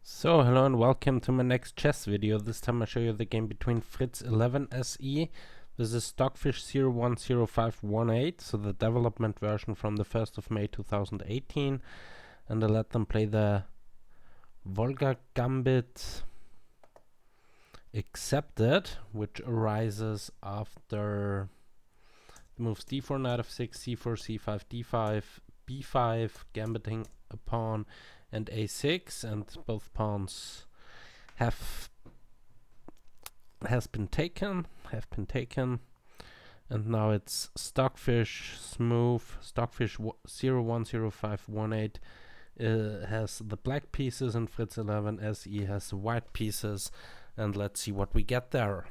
So, hello and welcome to my next chess video. This time I show you the game between Fritz 11 SE. This is Stockfish 010518, so the development version from the 1st of May 2018. And I let them play the Volga Gambit accepted, which arises after the moves d4, knight f6, c4, c5, d5, b5, gambiting a pawn, and a6, and both pawns have been taken, and now it's Stockfish smooth. Stockfish 010518 has the black pieces, and Fritz 11 SE has the white pieces, and let's see what we get there.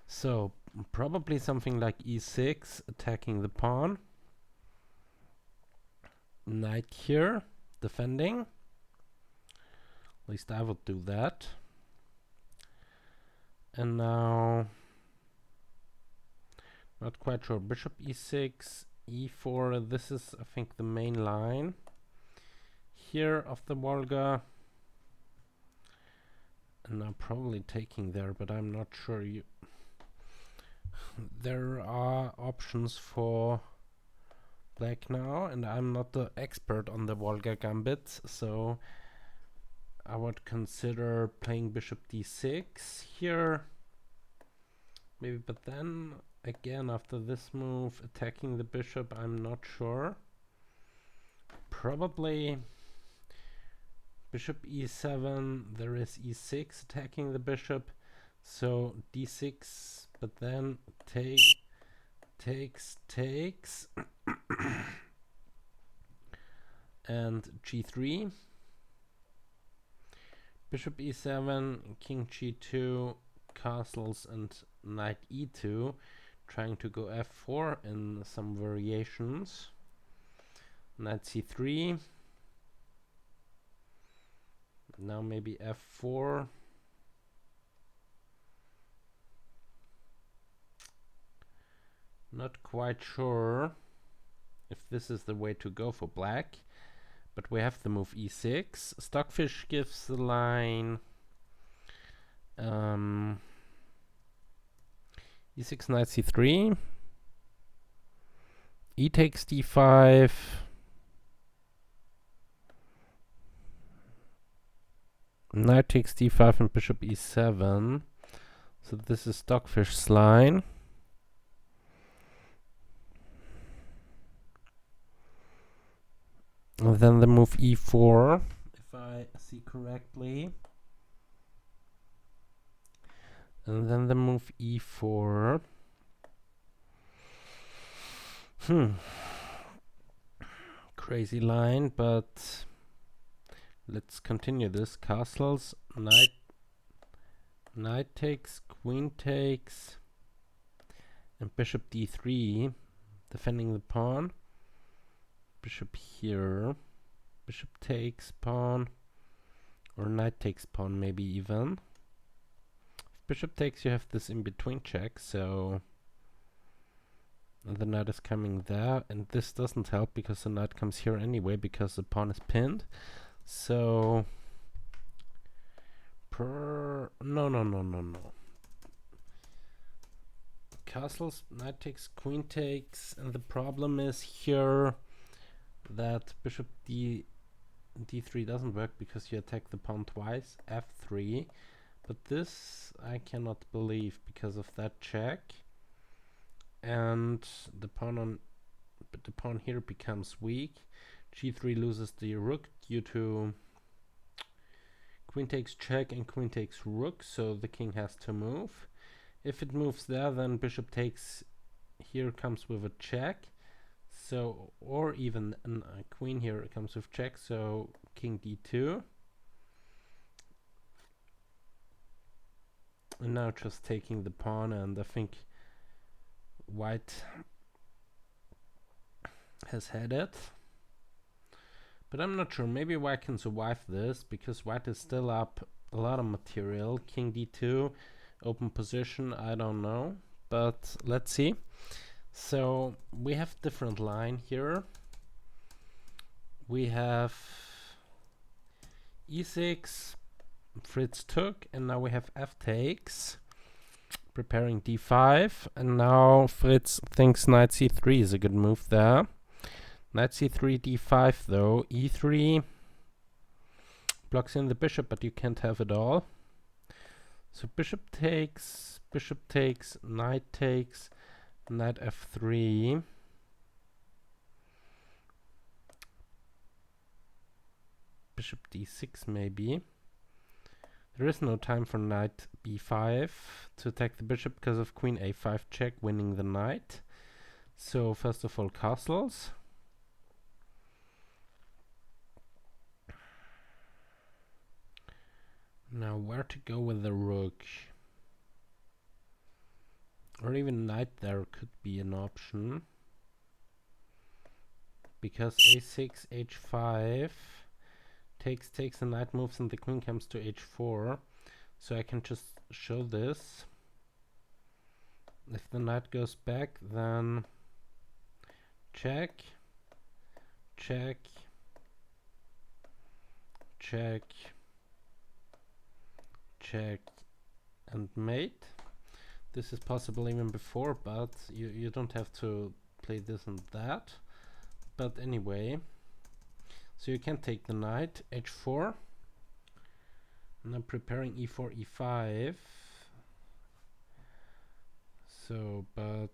So probably something like e6, attacking the pawn, knight here, defending. At least I would do that. And now, not quite sure, bishop e6, e4. This is, I think, the main line here of the Volga. And now probably taking there, but I'm not sure. There are options for black now, and I'm not the expert on the Volga Gambit, so I would consider playing bishop d6 here, maybe, but then again after this move attacking the bishop, I'm not sure. Probably bishop e7, there is e6 attacking the bishop, so d6, but then takes and g3, bishop e7, king g2, castles, and knight e2, trying to go f4 in some variations, knight c3, now maybe f4, not quite sure if this is the way to go for black, but we have the move e6. Stockfish gives the line e6, knight c3, e takes d5, knight takes d5, and bishop e7. So this is Stockfish's line. And then the move e4, if I see correctly. And then the move e4. Crazy line, but let's continue this. Castles, knight takes, queen takes, and bishop d3, defending the pawn. Bishop here, bishop takes pawn, or knight takes pawn, maybe even. If bishop takes, you have this in between check, so the knight is coming there, and this doesn't help because the knight comes here anyway because the pawn is pinned. So no. Castles, knight takes, queen takes, and the problem is here that bishop d3 doesn't work because you attack the pawn twice, f3, but this I cannot believe because of that check, and the pawn here becomes weak. g3 loses the rook due to queen takes check and queen takes rook, so the king has to move. If it moves there, then bishop takes here comes with a check. So, or even a queen here comes with check, so king d2. And now just taking the pawn, and I think white has had it. But I'm not sure, maybe white can survive this, because white is still up a lot of material. King d2, open position, I don't know, but let's see. So we have different line here. we have e6, Fritz took, and now we have f takes, preparing d5, and now Fritz thinks knight c3 is a good move there. Knight c3, d5 though, e3 blocks in the bishop, but you can't have it all. So bishop takes, knight takes, knight f3. Bishop d6 maybe. There is no time for knight b5 to attack the bishop because of queen a5 check, winning the knight. So first of all, castles. Now where to go with the rook? Or even knight there could be an option. Because a6, h5 takes, the knight moves and the queen comes to h4. So I can just show this. If the knight goes back, then check, check, check, check, and mate. This is possible even before, but you don't have to play this and that. But anyway, so you can take the knight, h4. And I'm preparing e4, e5. So, but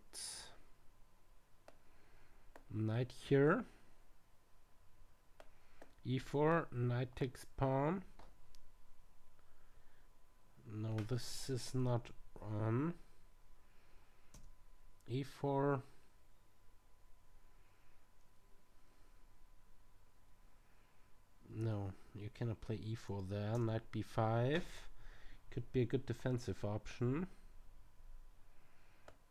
knight here, e4, knight takes pawn. No, this is not on. e4. No, you cannot play e4 there. Knight b5 could be a good defensive option.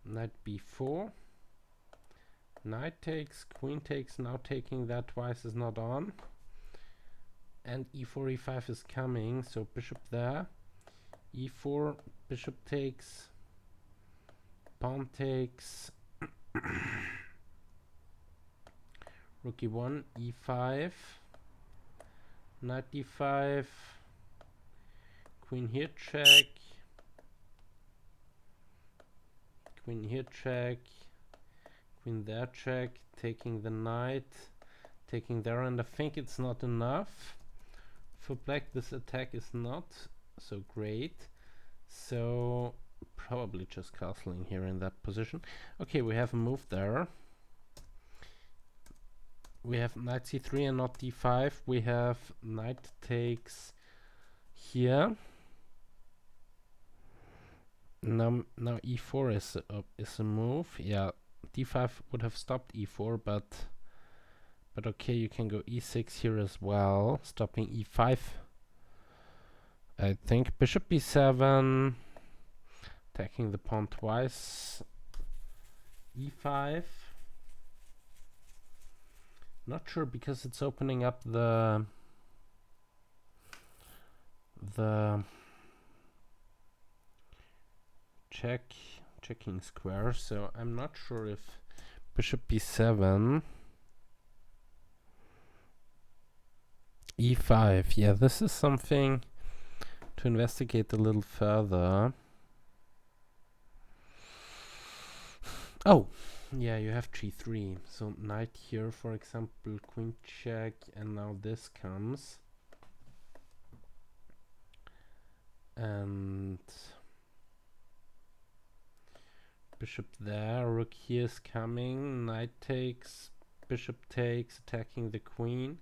Knight b4. Knight takes, queen takes, now taking that twice is not on. And e4, e5 is coming, so bishop there. e4, bishop takes, pawn takes, rook e1, e5, knight d5, queen here check, queen here check, queen there check, taking the knight, taking there, and I think it's not enough. For black, this attack is not so great, so probably just castling here in that position. Okay, we have a move there. We have knight c3 and not d5. We have knight takes here. Now e4 is a move. Yeah, d5 would have stopped e4, but okay, you can go e6 here as well, stopping e5. I think bishop b7, attacking the pawn twice. e5. Not sure because it's opening up the checking square, so I'm not sure if bishop b7, e5. Yeah, this is something to investigate a little further. Oh, yeah, you have g3. So knight here, for example, queen check, and now this comes. And bishop there, rook here is coming, knight takes, bishop takes, attacking the queen.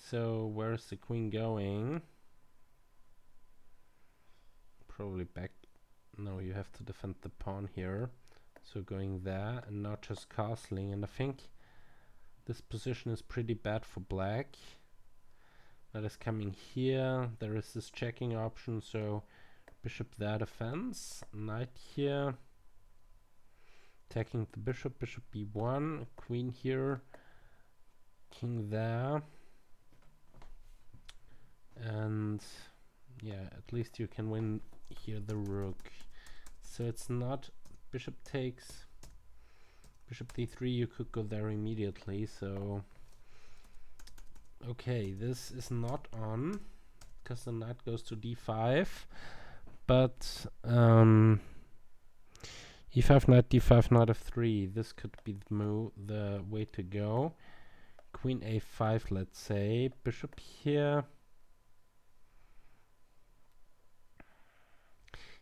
So where's the queen going? Probably back. No, you have to defend the pawn here. So going there and not just castling, and I think this position is pretty bad for black. That is coming here. There is this checking option, so bishop there defense, knight here, attacking the bishop, bishop b1, queen here, king there, and yeah, at least you can win here the rook. So it's not bishop takes, bishop d3, you could go there immediately, so Okay, this is not on because the knight goes to d5, but e5 knight d5 knight f3. This could be the way to go. Queen a5, let's say. Bishop here.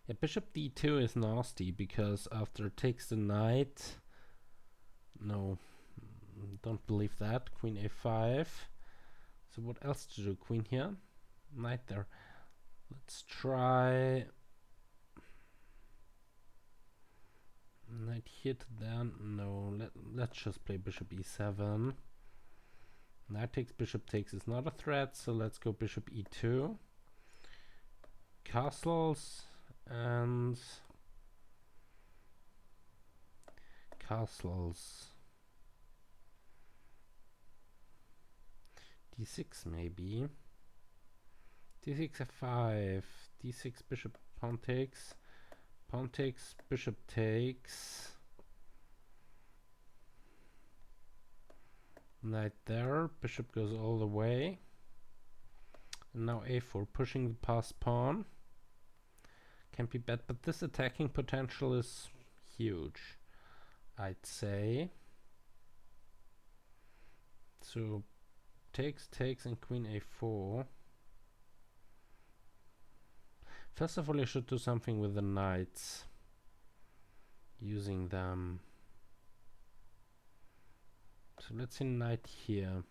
Yeah, bishop d2 is nasty because after it takes the knight. No, don't believe that. Queen a5. So what else to do? Queen here, knight there. Let's try knight here to there. No, let's just play bishop e7. Knight takes, bishop takes is not a threat, so let's go bishop e2. Castles and castles. d6 maybe. d6 f5. d6 bishop pawn takes. Pawn takes, bishop takes. Knight there, bishop goes all the way. And now a4, pushing the passed pawn. Can't be bad, but this attacking potential is huge, I'd say. So takes, and queen a4. First of all, I should do something with the knights. Using them. So let's see knight here.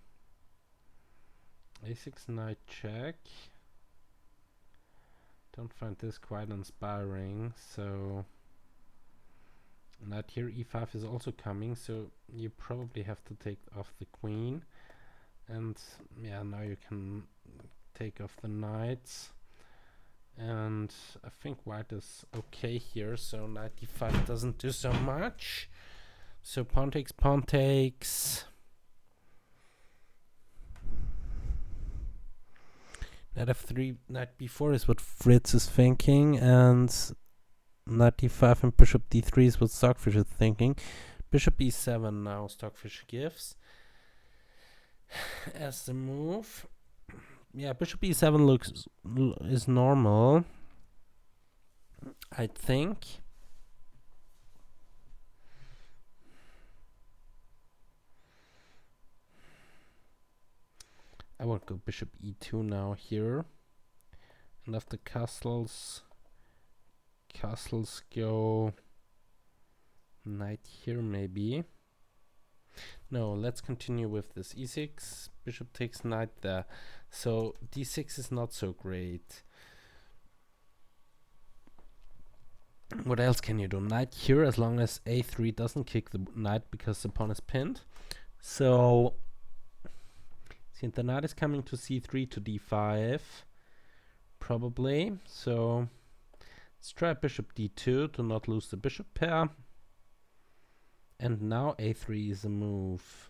a6 knight check. Don't find this quite inspiring, so knight here, e5 is also coming, so you probably have to take off the queen. And yeah, now you can take off the knights. And I think white is okay here, so knight d5 doesn't do so much. So pawn takes, pawn takes. Knight f3, knight b4 is what Fritz is thinking, and knight d5 and bishop d3 is what Stockfish is thinking. Bishop e7 now Stockfish gives as the move. Yeah, bishop e7 is normal, I think. I will go bishop e2 now here, and after castles go knight here maybe. No, let's continue with this e6. Bishop takes knight there. So d6 is not so great. What else can you do? Knight here, as long as a3 doesn't kick the knight because the pawn is pinned. So since the knight is coming to c3 to d5, probably. So let's try bishop d2 to not lose the bishop pair. And now a3 is a move.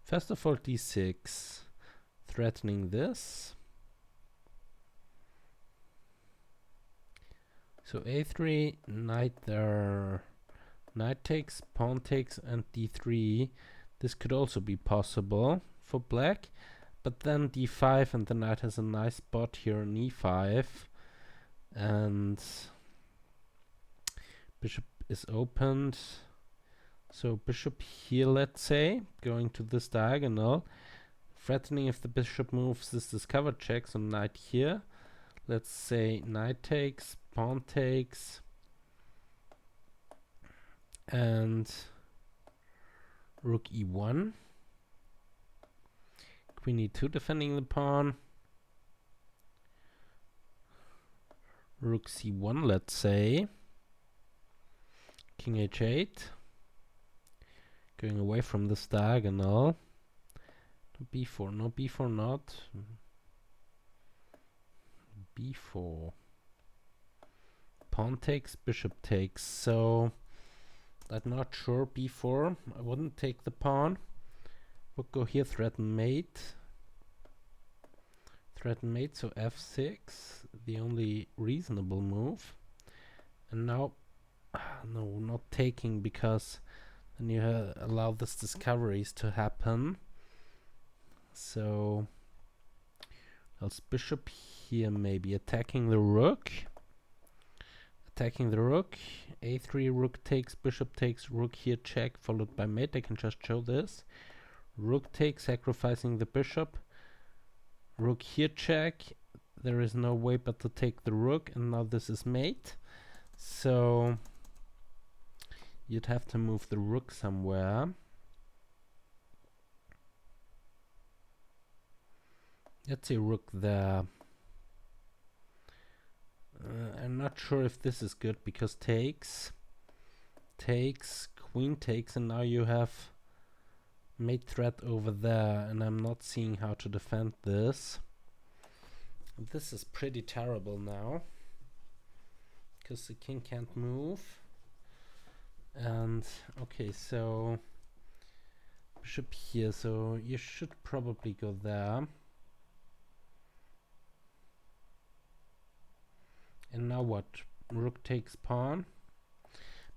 First of all, d6, threatening this. So a3, knight there, knight takes, pawn takes, and d3. This could also be possible for black, but then d5, and the knight has a nice spot here on e5, and bishop is opened. So bishop here, let's say, going to this diagonal, threatening if the bishop moves this discovered check. So knight here, let's say knight takes, pawn takes, and rook e1, queen e2 defending the pawn, rook c1, let's say, king h8, going away from this diagonal. No b4, no b4 not. b4. Pawn takes, bishop takes. So I'm not sure. b4. I wouldn't take the pawn. Would go here, threaten mate. Threaten mate, so f6, the only reasonable move. And now, no, not taking, because then you allow this discoveries to happen. So else bishop here, maybe attacking the rook. Attacking the rook. A3, rook takes, bishop takes, rook here, check, followed by mate. I can just show this. Rook takes, sacrificing the bishop. Rook here, check. There is no way but to take the rook, and now this is mate. So you'd have to move the rook somewhere. Let's say rook there. I'm not sure if this is good because takes, queen takes, and now you have mate threat over there, and I'm not seeing how to defend this. This is pretty terrible now because the king can't move. And okay, so bishop here, so you should probably go there. And now what? Rook takes pawn.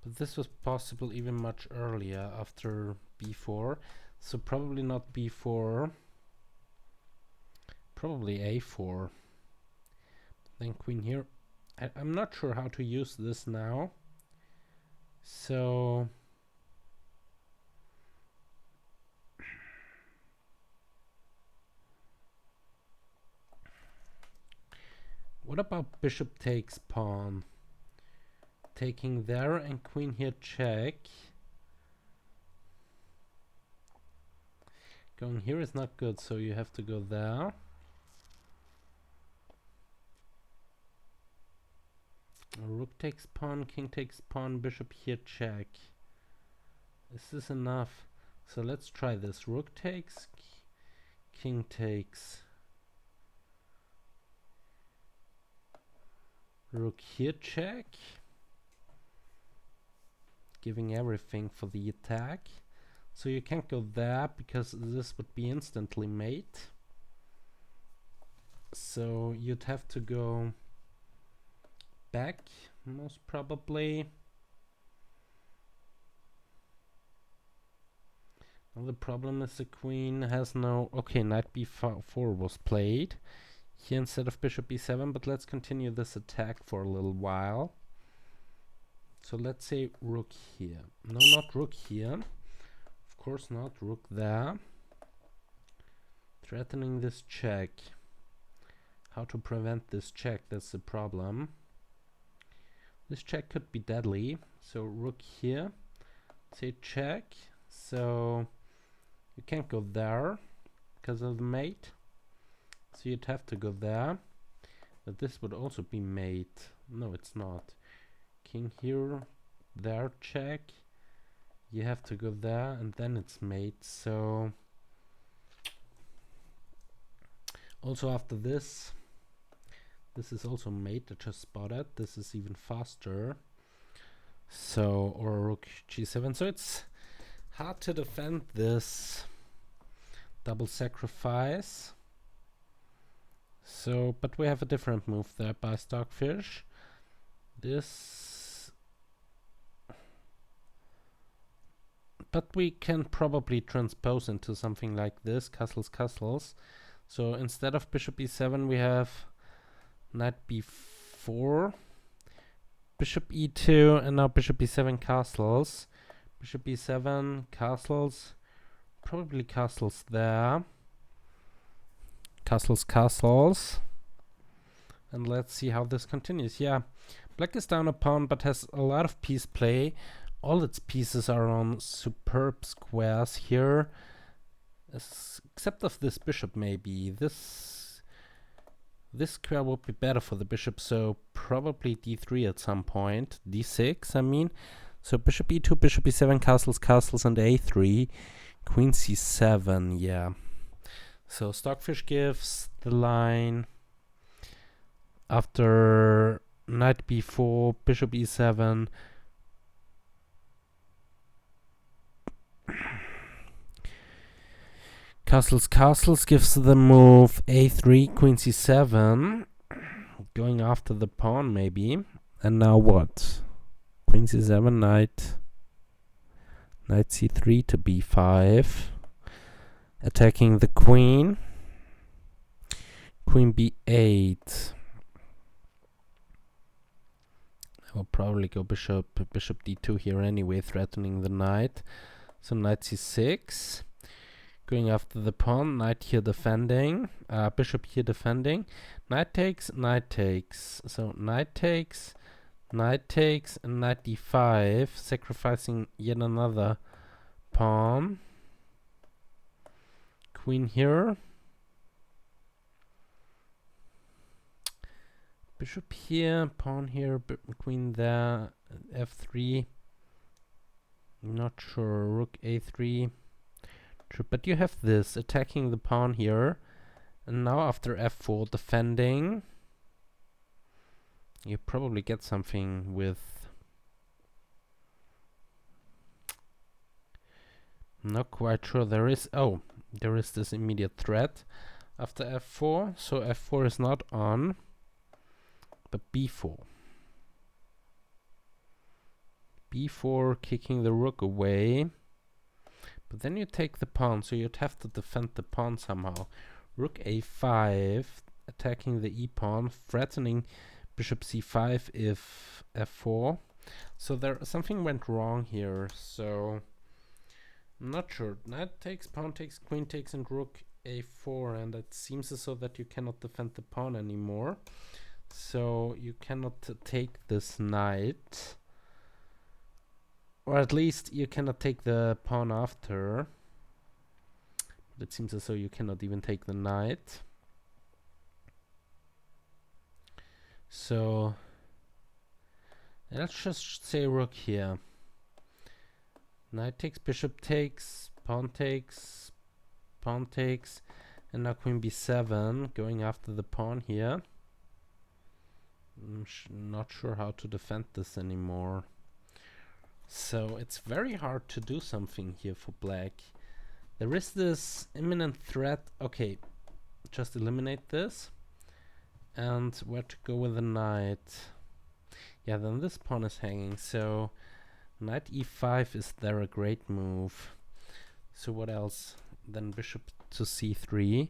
But this was possible even much earlier after b4. So probably not b4. Probably a4. Then queen here. I'm not sure how to use this now. So what about bishop takes pawn? Taking there and queen here check. Going here is not good, so you have to go there. Rook takes pawn, king takes pawn, bishop here check. Is this enough? So let's try this. Rook takes, king takes. Rook here check. Giving everything for the attack. So you can't go there because this would be instantly mate. So you'd have to go back, most probably. Now the problem is the queen has no... Okay, knight b4 was played here instead of bishop b7, but let's continue this attack for a little while. So let's say rook here. No, not rook here. Of course not. Rook there. Threatening this check. How to prevent this check, that's the problem. This check could be deadly. So rook here. Say check. So you can't go there because of the mate. So you'd have to go there. But this would also be mate. No, it's not. King here, there, check. You have to go there and then it's mate. So also after this is also mate. I just spotted. This is even faster. So, or rook g7. So it's hard to defend this double sacrifice. So, but we have a different move there by Stockfish. This, but we can probably transpose into something like this, castles. So instead of bishop e7, we have knight b4, bishop e2, and now bishop e7 castles. Bishop e7 castles, probably castles there. Castles. And let's see how this continues. Yeah, black is down a pawn, but has a lot of piece play. All its pieces are on superb squares here, except of this bishop maybe. This square would be better for the bishop, so probably d3 at some point. d6, I mean. So bishop e2, bishop e7, castles, and a3. Queen c7, yeah. So Stockfish gives the line after knight b4, bishop e7. Castles gives the move a3, queen c7, going after the pawn maybe. And now what? Queen c7, knight c3 to b5, attacking the queen. queen b8. I will probably go bishop d2 here anyway, threatening the knight. So knight c6. Going after the pawn, knight here defending, bishop here defending. Knight takes, knight takes. So knight takes, and knight d5, sacrificing yet another pawn. Queen here. Bishop here, pawn here, queen there, f3. Not sure, rook a3. True, but you have this, attacking the pawn here. And now after f4, defending. You probably get something with... Not quite sure. There is this immediate threat after f4. So f4 is not on, but b4. b4 kicking the rook away. But then you take the pawn, so you'd have to defend the pawn somehow. Rook a5, attacking the e-pawn, threatening bishop c5 if f4. So something went wrong here, so I'm not sure. Knight takes, pawn takes, queen takes, and rook a4, and it seems as though that you cannot defend the pawn anymore. So you cannot take this knight. Or at least you cannot take the pawn after. But it seems as though you cannot even take the knight. So let's just say rook here. Knight takes, bishop takes, pawn takes, and now queen b7, going after the pawn here. I'm not sure how to defend this anymore. So it's very hard to do something here for black. There is this imminent threat. Okay, just eliminate this. And where to go with the knight? Yeah, then this pawn is hanging. So knight e5 is there a great move. So what else? Then bishop to c3.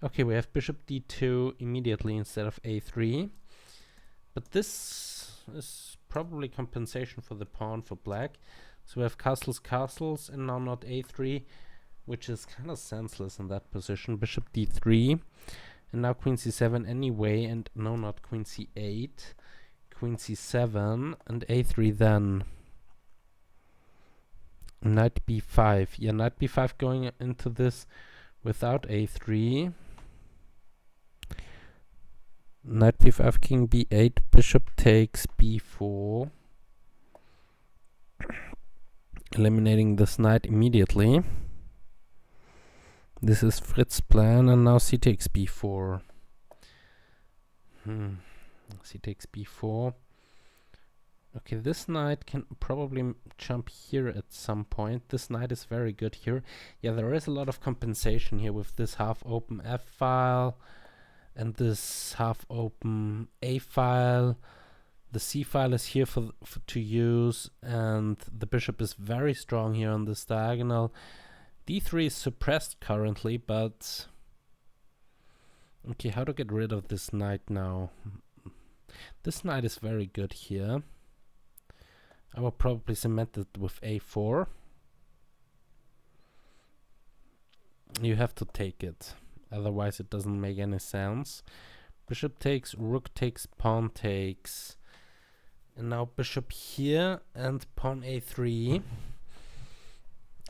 Okay, we have bishop d2 immediately instead of a3. But this is probably compensation for the pawn for black. So we have castles, and now not a3, which is kind of senseless in that position. Bishop d3, and now queen c7 anyway, and no, not queen c8. Queen c7, and a3 then. Knight b5. Yeah, knight b5 going into this without a3. Knight b5, king b8, bishop takes b4. Eliminating this knight immediately. This is Fritz's plan, and now c takes b4. C takes b4. Okay, this knight can probably jump here at some point. This knight is very good here. Yeah, there is a lot of compensation here with this half-open f-file. And this half-open a-file. The c-file is here to use, and the bishop is very strong here on this diagonal. d3 is suppressed currently, but... Okay, how to get rid of this knight now? This knight is very good here. I will probably cement it with a4. You have to take it. Otherwise it doesn't make any sense. Bishop takes, rook takes, pawn takes. And now bishop here and pawn a3.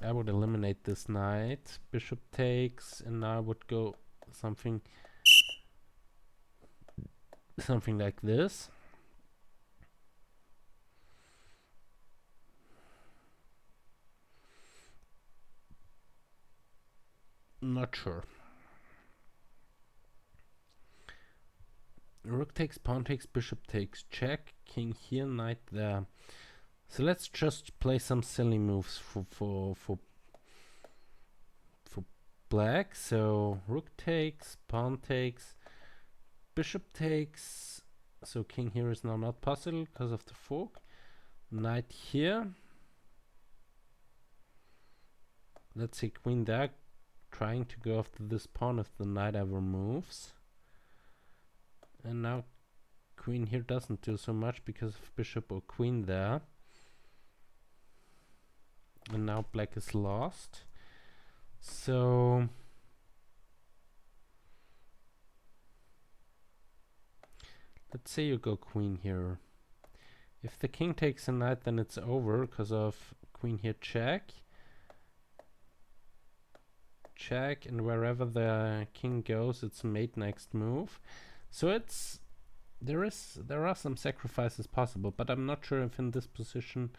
I would eliminate this knight. Bishop takes, and now I would go something like this. Not sure. Rook takes, pawn takes, bishop takes, check, king here, knight there. So let's just play some silly moves for black. So rook takes, pawn takes, bishop takes. So king here is now not possible because of the fork. Knight here. Let's see, queen there, trying to go after this pawn if the knight ever moves. And now queen here doesn't do so much because of bishop or queen there. And now black is lost. So let's say you go queen here. If the king takes a knight, then it's over because of queen here check. Check, and wherever the king goes, it's mate next move. So it's there are some sacrifices possible, but I'm not sure if in this position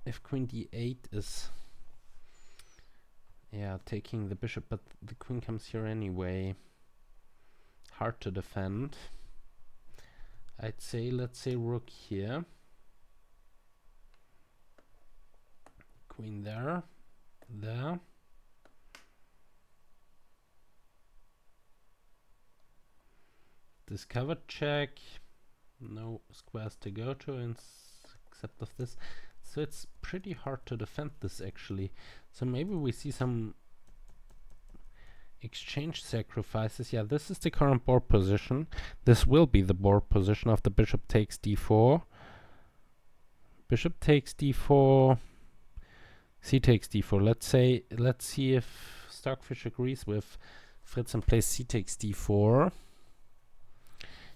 if queen d8 is taking the bishop, but the queen comes here anyway. Hard to defend. I'd say let's say rook here. Queen there. There. Discovered check. No squares to go to except of this. So it's pretty hard to defend this actually. So maybe we see some exchange sacrifices. Yeah, this is the current board position. This will be the board position after bishop takes d4. Bishop takes d4. C takes d4. Let's see if Stockfish agrees with Fritz and plays c takes d4.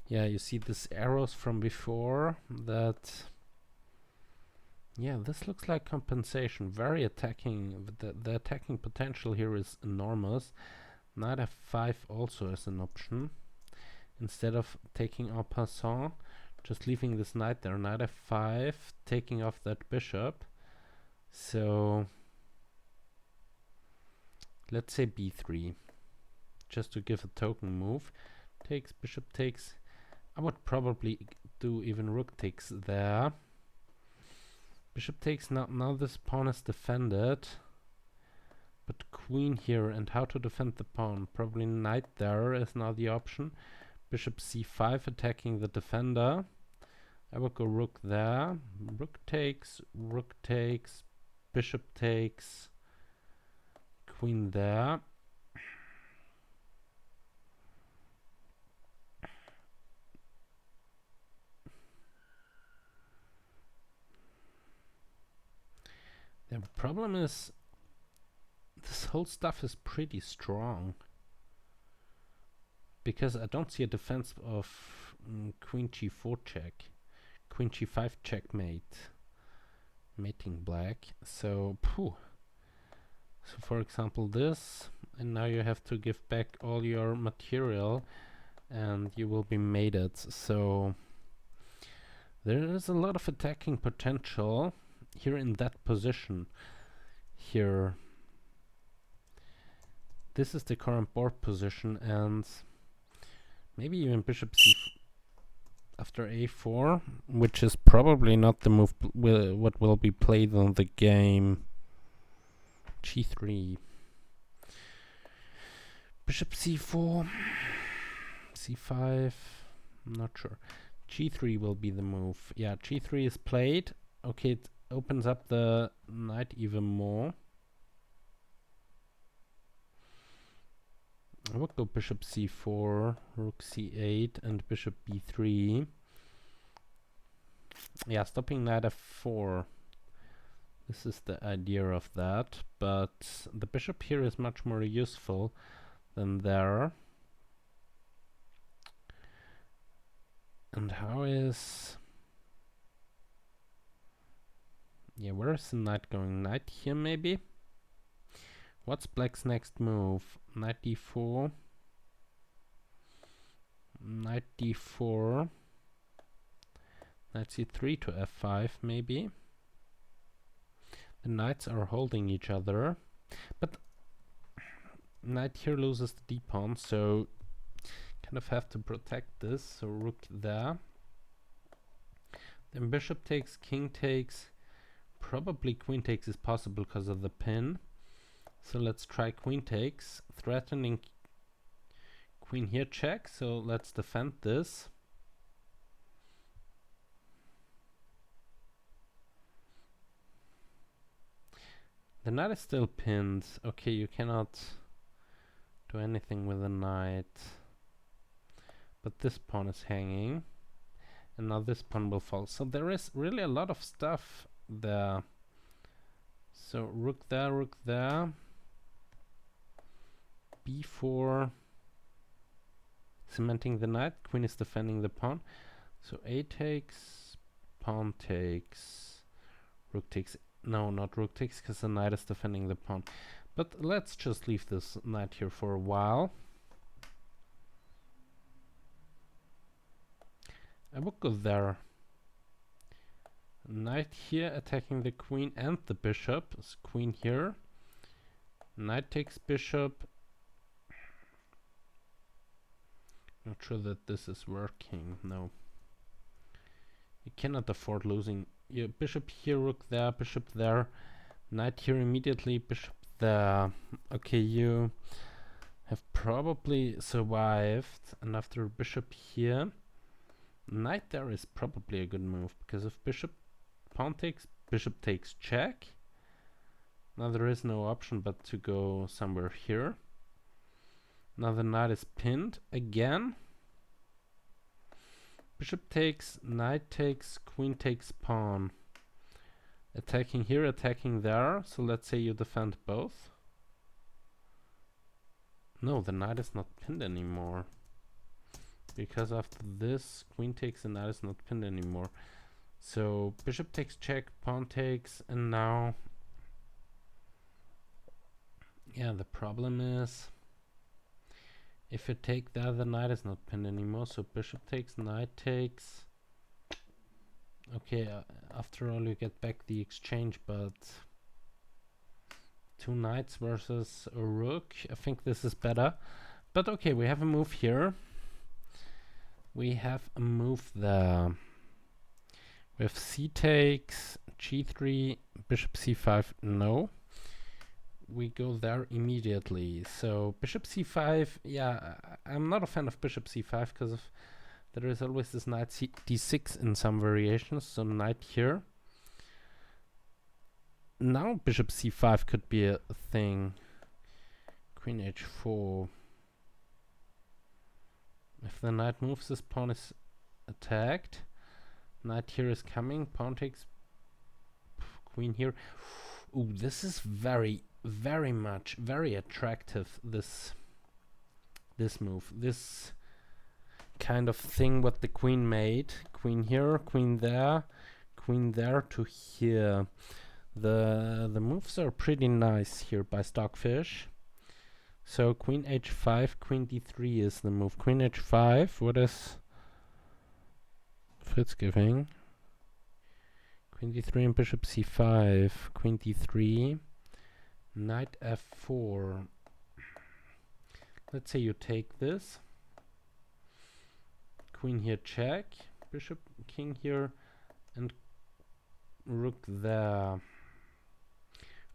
Yeah, you see these arrows from before that. Yeah, this looks like compensation. Very attacking. The attacking potential here is enormous. Knight f5 also is an option. Instead of taking en passant, just leaving this knight there. Knight f5, taking off that bishop. So let's say b3, just to give a token move. Takes, bishop takes. I would probably do even rook takes there. Bishop takes, now this pawn is defended. But queen here, and how to defend the pawn? Probably knight there is now the option. Bishop c5 attacking the defender. I would go rook there. Rook takes, bishop takes, queen there. The problem is this whole stuff is pretty strong because I don't see a defense of queen g4 check, queen g5 checkmate, mating black. So for example this, and now you have to give back all your material and you will be mated. So there is a lot of attacking potential here in that position. Here, this is the current board position, and maybe even bishop c after a4, which is probably not the move what will be played on the game. g3, bishop c4, c5, I'm not sure. g3 will be the move. Yeah, g3 is played. Okay, it opens up the knight even more. I would go bishop c4, rook c8, and bishop b3. Yeah, stopping knight f4. This is the idea of that, but the bishop here is much more useful than there. And how is... Yeah, where is the knight going? Knight here maybe? What's black's next move? Knight d4. Knight d4. Knight c3 to f5 maybe. The knights are holding each other. But knight here loses the d-pawn, so kind of have to protect this. So rook there. Then bishop takes, king takes. Probably queen takes is possible because of the pin. So let's try queen takes, threatening queen here check. So let's defend this. The knight is still pinned. Okay, you cannot do anything with the knight. but this pawn is hanging, and now this pawn will fall. So there is really a lot of stuff there. So rook there, b4, cementing the knight, queen is defending the pawn. So a takes, pawn takes, rook takes, no, not rook takes, because the knight is defending the pawn. But let's just leave this knight here for a while. I would go there. Knight here attacking the queen and the bishop. So queen here. Knight takes bishop. Not sure that this is working. No. You cannot afford losing. Your bishop here, rook there, bishop there. Knight here immediately, bishop there. Okay, you have probably survived. And after bishop here, knight there is probably a good move, because if bishop, pawn takes, bishop takes check. Now there is no option but to go somewhere here. Now the knight is pinned again. Bishop takes, knight takes, queen takes pawn. Attacking here, attacking there. So let's say you defend both. No, the knight is not pinned anymore. Because after this, queen takes and knight is not pinned anymore. So bishop takes check, pawn takes, and now... Yeah, the problem is... If you take that, the knight is not pinned anymore. So bishop takes, knight takes. Okay, after all you get back the exchange, but... Two knights versus a rook. I think this is better. But okay, we have a move here. We have a move there. We have c takes, g3, bishop c5, no. We go there immediately. So bishop c5, yeah, I'm not a fan of bishop c5 because there is always this knight d6 in some variations. So knight here. Now bishop c5 could be a thing. Queen h4. If the knight moves, this pawn is attacked. Knight here is coming. Pawn takes. Queen here. Ooh, this is very attractive. This move. This kind of thing what the queen made. Queen here, queen there to here. The moves are pretty nice here by Stockfish. So queen h5, queen d3 is the move. Queen h5, what is Fritz giving? Queen d3 and bishop c5. Queen d3, knight f4. Let's say you take this. Queen here check, bishop, king here, and rook there.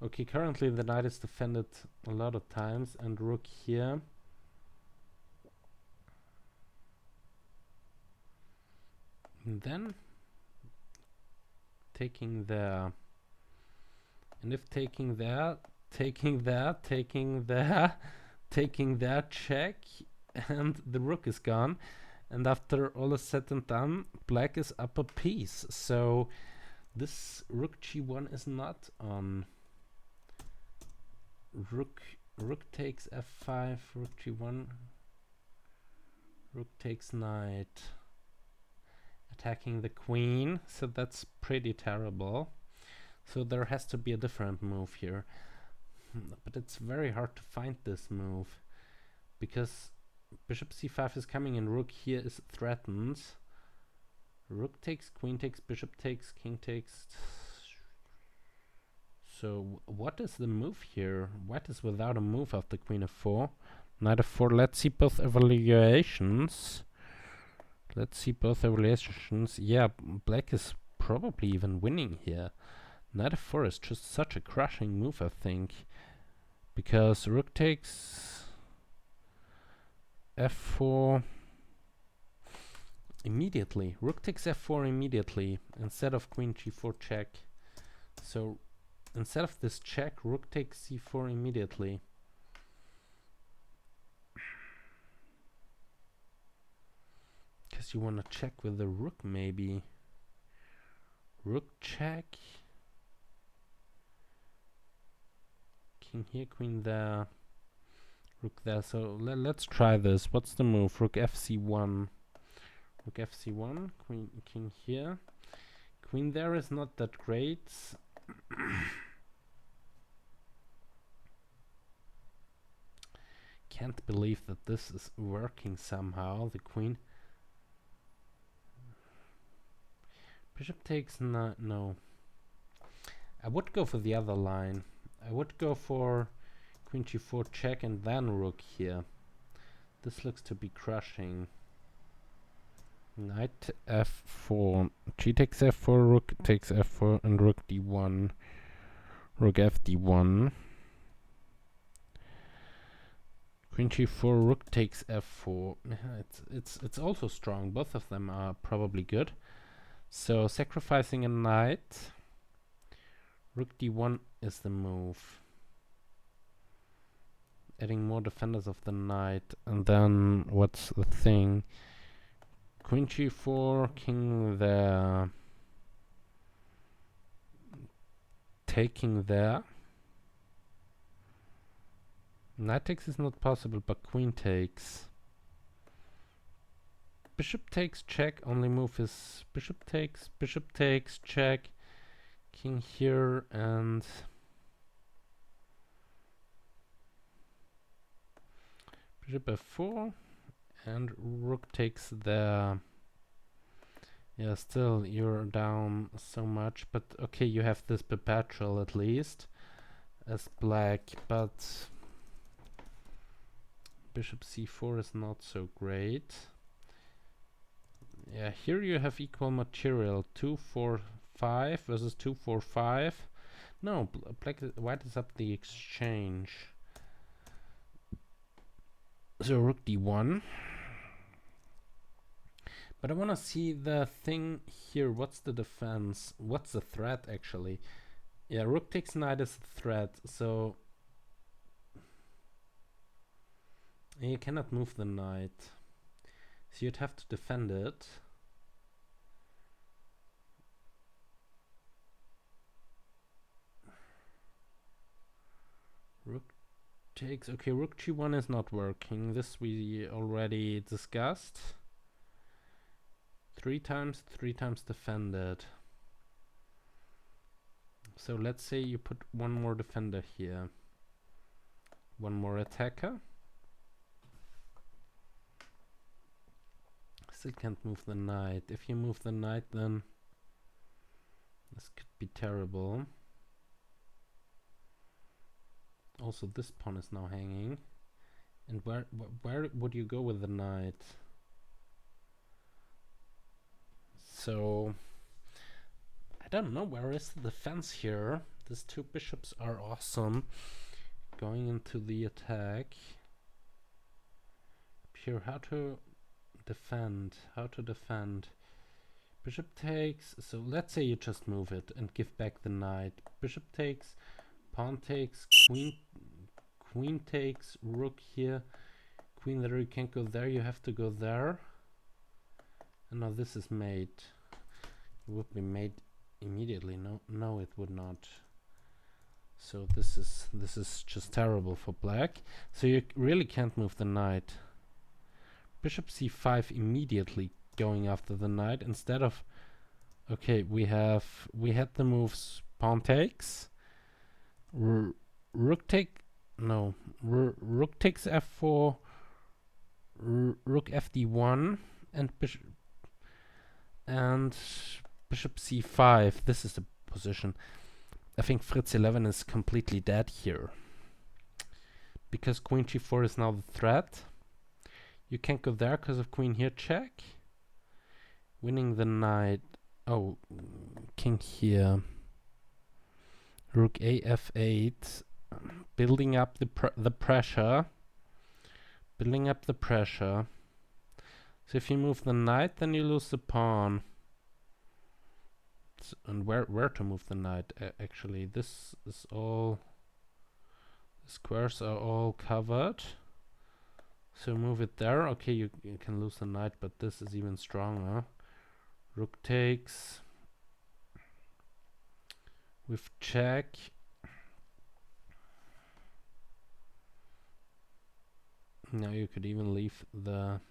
Okay, currently the knight is defended a lot of times, and rook here. And then taking there. And if taking there, taking there, taking there, taking there, check, and the rook is gone. And after all is said and done, black is up a piece. So this rook g1 is not on. Rook takes f5, rook g1, rook takes knight, attacking the queen, so that's pretty terrible. So there has to be a different move here. But it's very hard to find this move, because bishop c5 is coming and rook here is threatened. Rook takes, queen takes, bishop takes, king takes. So what is the move here? White is without a move after queen f4. Knight f4. Let's see both evaluations. Yeah, black is probably even winning here. Knight f4 is just such a crushing move, I think. Because rook takes f4 immediately. Rook takes f4 immediately instead of queen g4 check. So instead of this check, rook takes c4 immediately. Unless you want to check with the rook, maybe. Rook check. King here, queen there. Rook there. So let's try this. What's the move? Rook fc1. Rook fc1. Queen, king here. Queen there is not that great. Can't believe that this is working somehow. The queen. Bishop takes no. I would go for the other line. I would go for queen g4 check and then rook here. This looks to be crushing. Knight f4. G takes f4, rook takes f4, and rook d1. Rook f d1. Queen g4, rook takes f4. It's also strong. Both of them are probably good. So sacrificing a knight. Rook d1 is the move. Adding more defenders of the knight. And then what's the thing? Queen g4, king there. Taking there. Knight takes is not possible, but queen takes. Bishop takes check. Only move is bishop takes, check. King here and bishop f4 and rook takes there. Yeah, still you're down so much, but okay, you have this perpetual at least as black, but bishop c4 is not so great. Yeah, here you have equal material. 2, 4, 5 versus 2, 4, 5. No, white is up the exchange. So rook d1. But I want to see the thing here. What's the defense? What's the threat actually? Yeah, rook takes knight is a threat. So you cannot move the knight. So you'd have to defend it. Rook takes. Okay, rook g1 is not working. This we already discussed. 3 times defended. So let's say you put one more defender here. One more attacker. Still can't move the knight. If you move the knight, then this could be terrible. Also, this pawn is now hanging. And where would you go with the knight? So I don't know, where is the defense here? These two bishops are awesome. Going into the attack. Here, how to defend. Bishop takes. So let's say you just move it and give back the knight. Bishop takes, pawn takes, queen takes, rook here, queen there. You can't go there, you have to go there. And now this is made. It would be made immediately. No, it would not. So this is just terrible for black. So you really can't move the knight. Bishop c5 immediately going after the knight instead of. Okay, we had the moves pawn takes, rook takes f4, rook fd1, and bishop c5. This is the position. I think Fritz 11 is completely dead here because queen g4 is now the threat. You can't go there because of queen here check. Winning the knight. Oh, king here. Rook a f8. Building up the pressure. So if you move the knight, then you lose the pawn. And where to move the knight? Actually, this is all. The squares are all covered. So move it there. Okay, you can lose the knight, but this is even stronger. Rook takes. With check. Now you could even leave the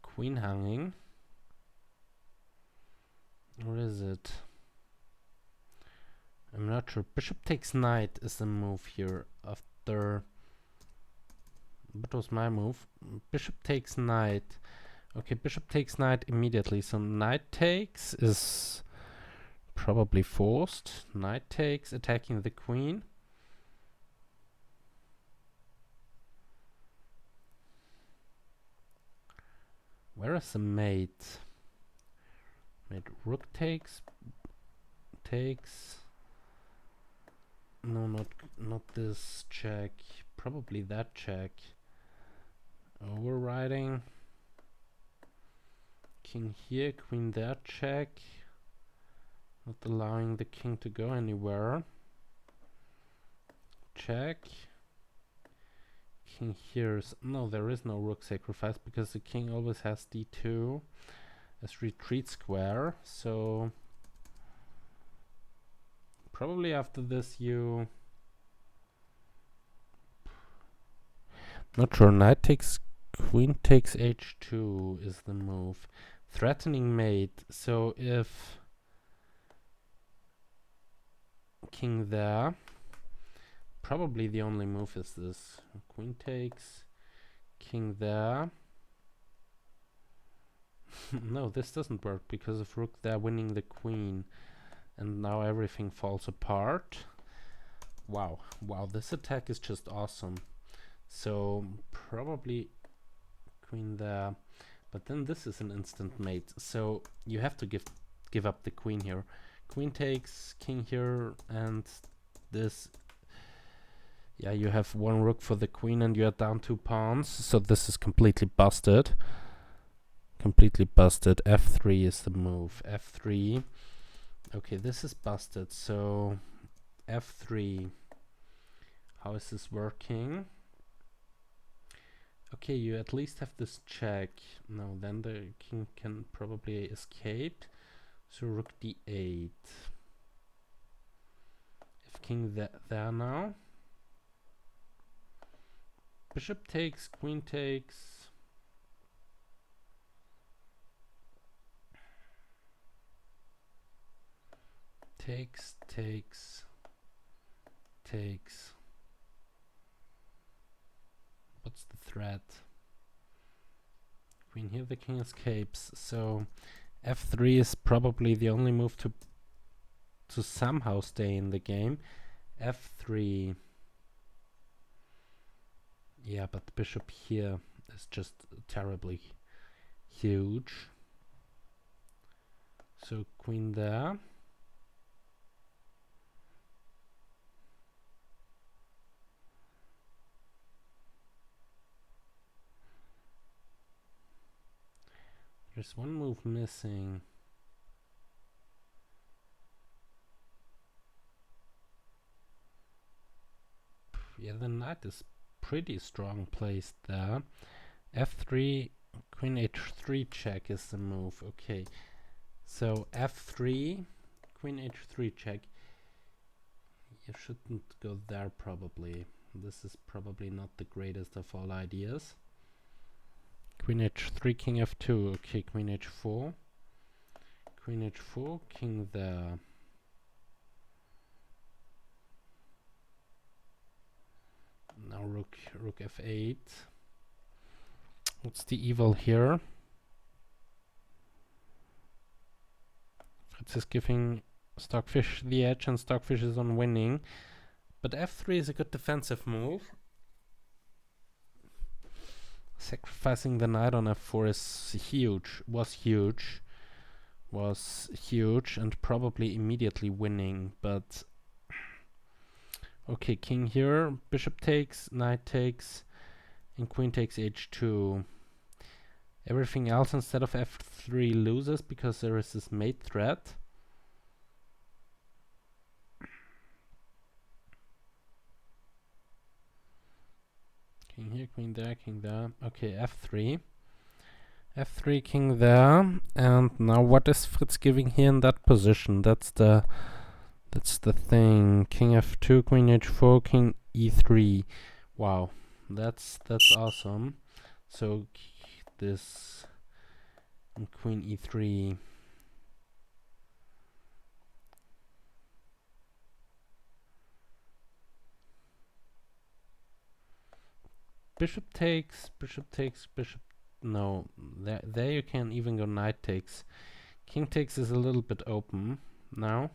queen hanging. Or is it? I'm not sure. Bishop takes knight is the move here after. What was my move? Bishop takes knight. Okay, bishop takes knight immediately. So knight takes is probably forced. Knight takes, attacking the queen. Where is the mate? Mate, rook takes. Takes. No, not this check. Probably that check. Overriding. King here, queen there, check. Not allowing the king to go anywhere. Check. King here is... No, there is no rook sacrifice because the king always has d2 as retreat square. So probably after this you... Not sure. Knight takes... Queen takes h2 is the move. Threatening mate. So if king there, probably the only move is this. Queen takes, king there. No, this doesn't work because of rook there winning the queen. And now everything falls apart. Wow, wow, this attack is just awesome. So probably queen there. But then this is an instant mate. So you have to give up the queen here. Queen takes, king here, and this... Yeah, you have one rook for the queen and you are down 2 pawns. So this is completely busted. Completely busted. f3 is the move. f3. Okay, this is busted. So f3. How is this working? Okay, you at least have this check. No, then the king can probably escape. So rook d8. If king there now. Bishop takes, queen takes. Takes, takes, takes. What's the threat? Queen here, the king escapes. So f3 is probably the only move to somehow stay in the game. f3. Yeah, but the bishop here is just terribly huge. So queen there. There's one move missing. Yeah, the knight is pretty strong placed there. f3, queen h3 check is the move. Okay, so f3, queen h3 check. You shouldn't go there probably. This is probably not the greatest of all ideas. Queen h3, king f2. Okay, queen h4. Queen h4, king there. Now rook f8. What's the evil here? Fritz is giving Stockfish the edge and Stockfish is on winning. But f3 is a good defensive move. Sacrificing the knight on f4 is huge. Was huge and probably immediately winning, but okay, king here, bishop takes, knight takes, and queen takes h2. Everything else instead of f3 loses because there is this mate threat. King here, here, queen there, king there. Okay, f3. f3, king there. And now what is Fritz giving here in that position? That's the thing. King f2, queen h4, king e3. Wow, that's awesome. So this and queen e3. Bishop takes, bishop. No, there you can even go knight takes. King takes is a little bit open now.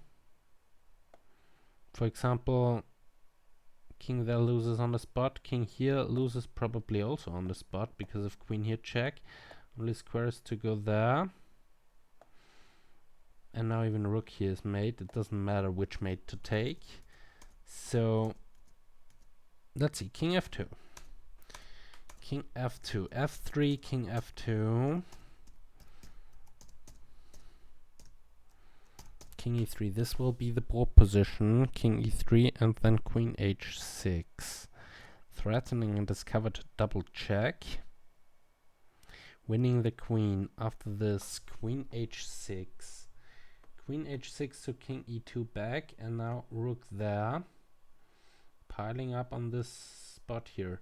For example, king there loses on the spot. King here loses probably also on the spot because of queen here check. Only squares to go there. And now even rook here is mate. It doesn't matter which mate to take. So let's see, king f2. King f2, f3, king f2. King e3, this will be the board position. King e3 and then queen h6. Threatening and discovered double check. Winning the queen. After this, queen h6. Queen h6 to king e2 back, and now rook there. Piling up on this spot here.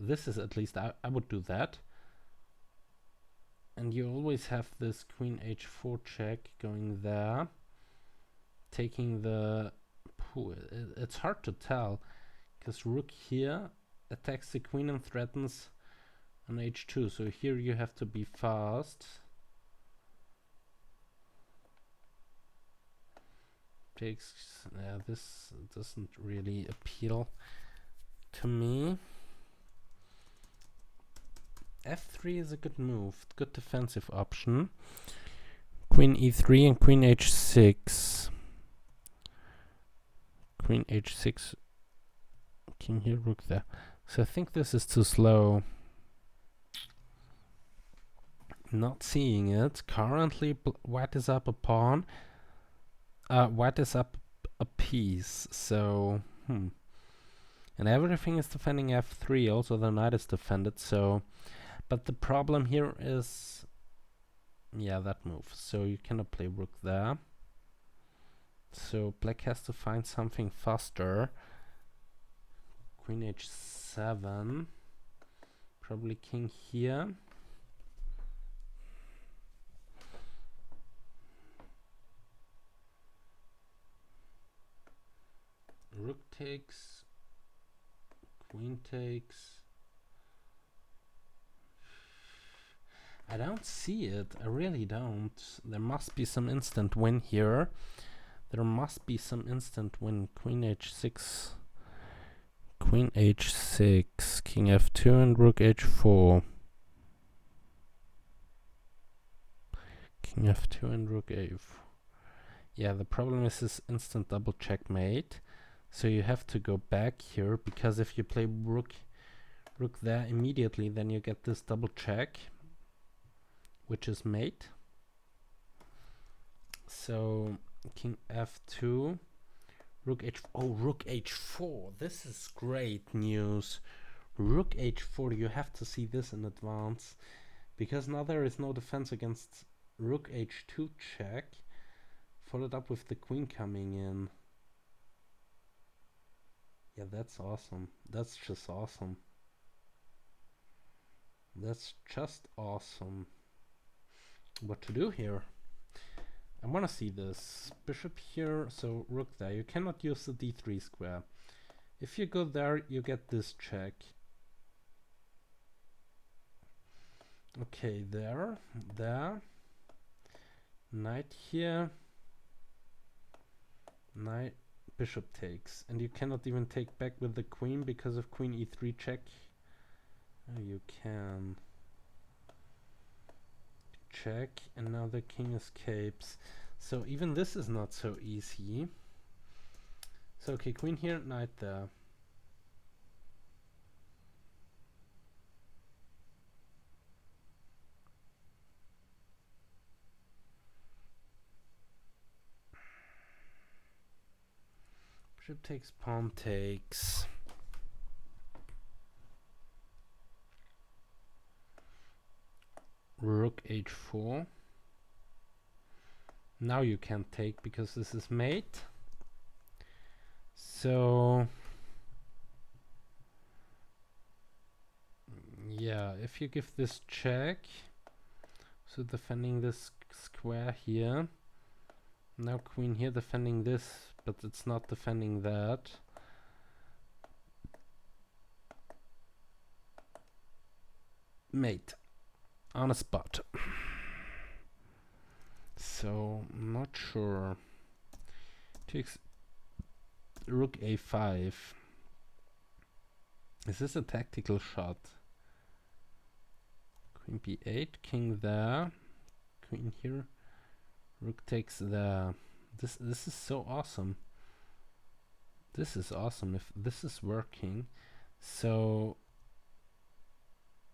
This is at least, I would do that. And you always have this queen h4 check going there. Taking the... it's hard to tell, because rook here attacks the queen and threatens on h2. So here you have to be fast. Takes... yeah, this doesn't really appeal to me. f3 is a good move, good defensive option. Queen e3 and queen h6. Queen h6, king here, rook there. So I think this is too slow. Not seeing it. Currently white is up a pawn. White is up a piece, so and everything is defending f3, also the knight is defended, so... But the problem here is, yeah, that move. So you cannot play rook there. So black has to find something faster. Queen h7. Probably king here. Rook takes. Queen takes. I don't see it. I really don't. There must be some instant win here. There must be some instant win. Queen h6. Queen h6. King f2 and rook h4. King f2 and rook a4. Yeah, the problem is this instant double checkmate. So you have to go back here, because if you play rook there immediately, then you get this double check, which is mate. So king f2, rook h4. Oh, rook h4. This is great news. Rook h4. You have to see this in advance, because now there is no defense against rook h2 check, followed up with the queen coming in. Yeah, that's awesome. That's just awesome. That's just awesome. What to do here? I want to see this. Bishop here, so rook there. You cannot use the d3 square. If you go there, you get this check. Okay, there. Knight here. Knight, bishop takes. And you cannot even take back with the queen because of queen e3 check. Oh, you can. Check, and now the king escapes. So even this is not so easy. So okay, queen here, knight there. bishop takes, pawn takes. Rook h4. Now you can't take because this is mate. So yeah, if you give this check, so defending this square here. Now queen here defending this, but it's not defending that. Mate on a spot. So not sure. Takes rook a5. Is this a tactical shot? Queen b8, king there, queen here, rook takes there. This is so awesome. This is awesome if this is working. So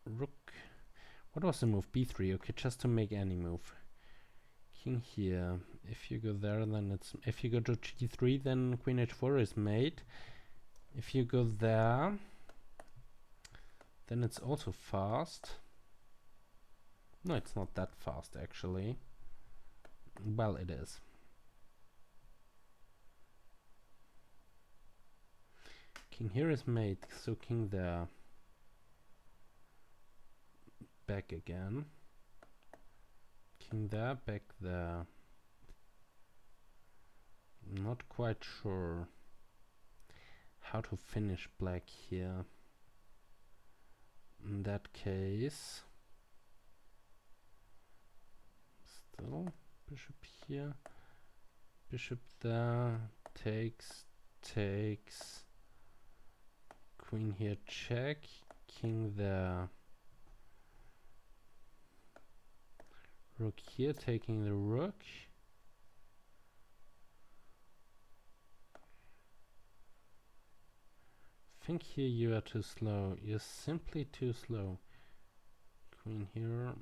rook, what was the move? b3. Okay, just to make any move. King here. If you go there, then it's, if you go to g3, then queen h4 is mate. If you go there, then it's also fast. No, it's not that fast actually. Well, it is. King here is mate, so king there. Back again. King there, back there. Not quite sure how to finish black here. In that case, still bishop here, bishop there, takes, takes, queen here, check, king there, rook here, taking the rook. I think here you are too slow. You're simply too slow. Queen here.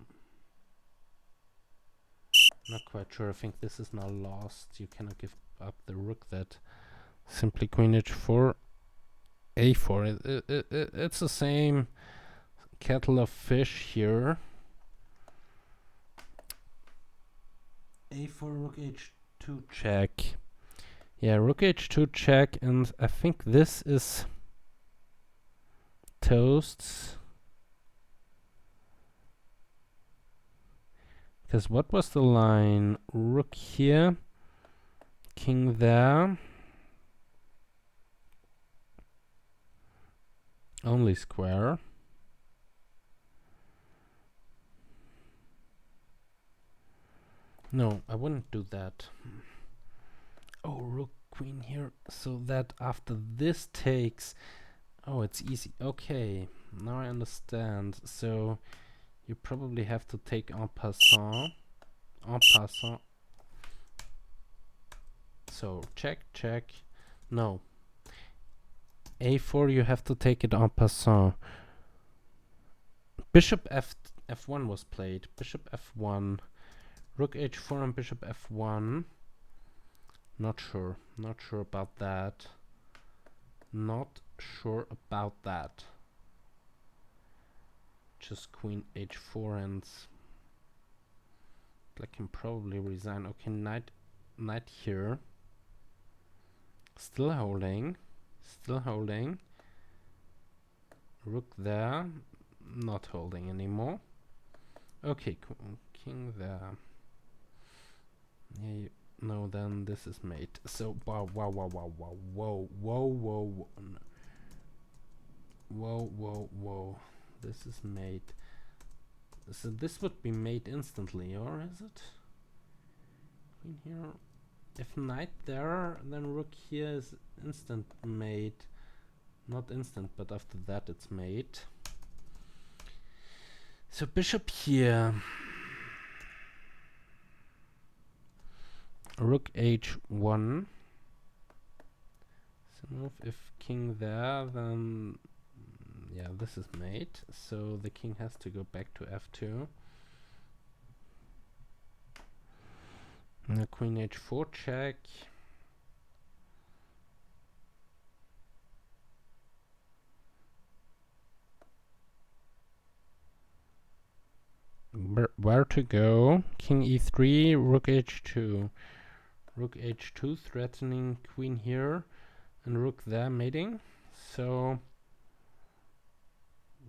Not quite sure. I think this is now lost. You cannot give up the rook. That simply queen h4, a4. It's the same kettle of fish here. a4, rook h2 check. Yeah, rook h2 check, and I think this is toasts. Because what was the line? Rook here, king there. Only square. No, I wouldn't do that. Oh, rook, queen here. So that after this takes... Oh, it's easy. Okay, now I understand. So you probably have to take en passant. En passant. So check, check. No. a4, you have to take it en passant. Bishop f1 was played. Bishop f1. Rook h4 and bishop f1. Not sure. Not sure about that. Not sure about that. Just queen h4 and black can probably resign. Okay, knight here. Still holding. Still holding. Rook there. Not holding anymore. Okay, king there. Yeah, no, then this is mate. So wow, wow, wow, wow, wow, whoa, whoa, whoa, whoa, whoa, whoa, whoa. This is mate. So this would be mate instantly, or is it? Queen here. If knight there, then rook here is instant mate. Not instant, but after that it's mate. So bishop here. Rook h1. So move. If king there, then yeah, this is mate. So the king has to go back to f2. Now queen h4 check. where to go. King e3, rook h2. Rook h2 threatening queen here, and rook there mating. So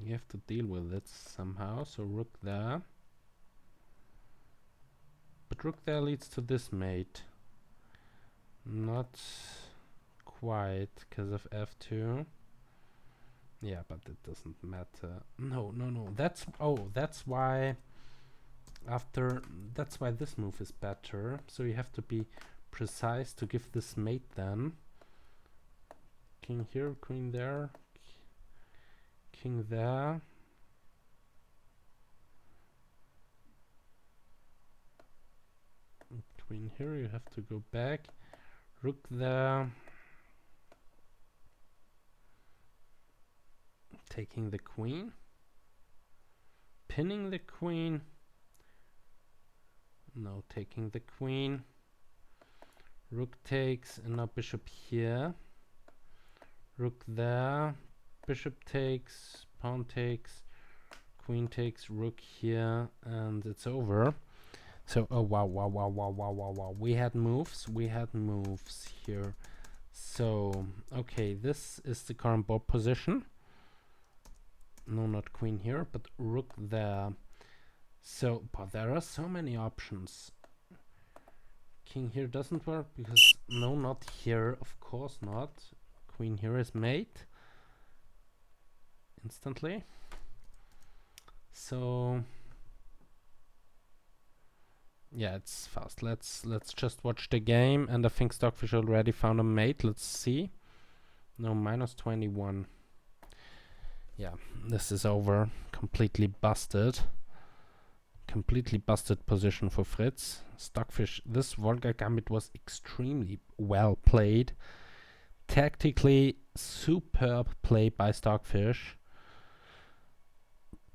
you have to deal with it somehow. So rook there. But rook there leads to this mate. Not quite, because of f2. Yeah, but it doesn't matter. No. That's why that's why this move is better. So you have to be precise to give this mate then. King here, queen there, king there. Queen here, you have to go back. Rook there. Taking the queen. Pinning the queen. No, taking the queen. Rook takes, and now bishop here. Rook there. Bishop takes, pawn takes, queen takes, rook here, and it's over. So, oh wow. We had moves here. So, okay, this is the current board position. No, not queen here, but rook there. So, but there are so many options. King here doesn't work because, no, not here, of course not. Queen here is mate. Instantly. So, yeah, it's fast. Let's just watch the game, and I think Stockfish already found a mate. Let's see. No, -21. Yeah, this is over. Completely busted position for Fritz. Stockfish, this Volga Gambit was extremely well played. Tactically superb play by Stockfish.